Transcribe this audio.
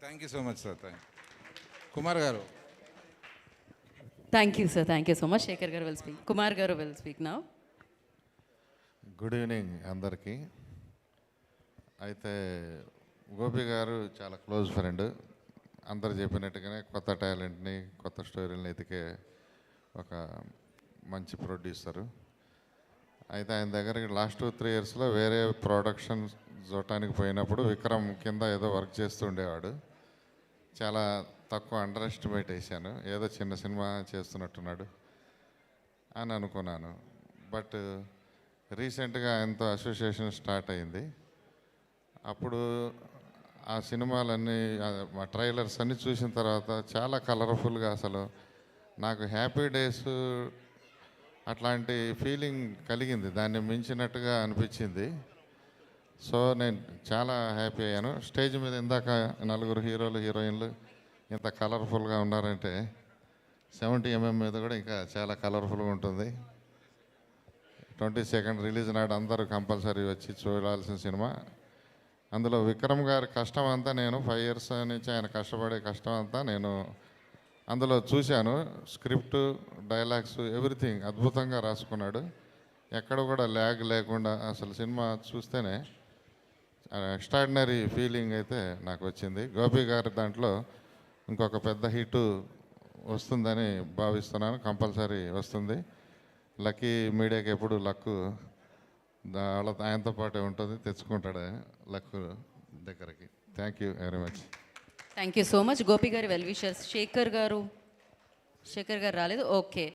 Thank you so much sir. Kumar garu. Thank you sir, thank you so much. Shekhar garu will speak, Kumar garu will speak now. Good evening అందరికీ. అయితే గోపి గారు చాలా close friend. అందరు చెప్పినట్టుగానే కొత్త టాలెంట్ని, కొత్త స్టోరీని ఎతికే ఒక మంచి ప్రొడ్యూసరు. అయితే ఆయన దగ్గరికి లాస్ట్ 2-3 ఇయర్స్లో వేరే ప్రొడక్షన్ చూడటానికి పోయినప్పుడు విక్రమ్ కింద ఏదో వర్క్ చేస్తూ ఉండేవాడు. చాలా తక్కువ అండర్ ఎస్టిమేట్ వేసాను, ఏదో చిన్న సినిమా చేస్తున్నట్టున్నాడు అని అనుకున్నాను. బట్ రీసెంట్గా ఆయనతో అసోసియేషన్ స్టార్ట్ అయింది. అప్పుడు ఆ సినిమాలన్నీ, మా ట్రైలర్స్ అన్నీ చూసిన తర్వాత చాలా కలర్ఫుల్గా, అసలు నాకు హ్యాపీ డేస్ అట్లాంటి ఫీలింగ్ కలిగింది, దాన్ని మించినట్టుగా అనిపించింది. సో నేను చాలా హ్యాపీ అయ్యాను. స్టేజ్ మీద ఇందాక 4 హీరోలు హీరోయిన్లు ఇంత కలర్ఫుల్గా ఉన్నారంటే 70mm మీద కూడా ఇంకా చాలా కలర్ఫుల్గా ఉంటుంది. 22nd రిలీజ్ నాడు అందరూ కంపల్సరీ వచ్చి చూడాల్సిన సినిమా. అందులో విక్రమ్ గారి కష్టం అంతా, నేను 5 ఇయర్స్ నుంచి ఆయన కష్టపడే కష్టం అంతా నేను అందులో చూశాను. స్క్రిప్ట్, డైలాగ్స్, ఎవ్రీథింగ్ అద్భుతంగా రాసుకున్నాడు. ఎక్కడ కూడా ల్యాగ్ లేకుండా అసలు సినిమా చూస్తేనే ఎక్స్ట్రాడినరీ ఫీలింగ్ అయితే నాకు వచ్చింది. గోపి గారి దాంట్లో ఇంకొక పెద్ద హిట్ వస్తుందని భావిస్తున్నాను. కంపల్సరీ వస్తుంది. లక్కీ మీడియాకి ఎప్పుడు లక్కు ఆయనతో పాటే ఉంటుంది, తెచ్చుకుంటాడు లక్కు దగ్గరికి. Thank you very much. Thank you so much. Gopi గారి వెల్ విషర్స్. శేఖర్ గారు రాలేదు, ఓకే.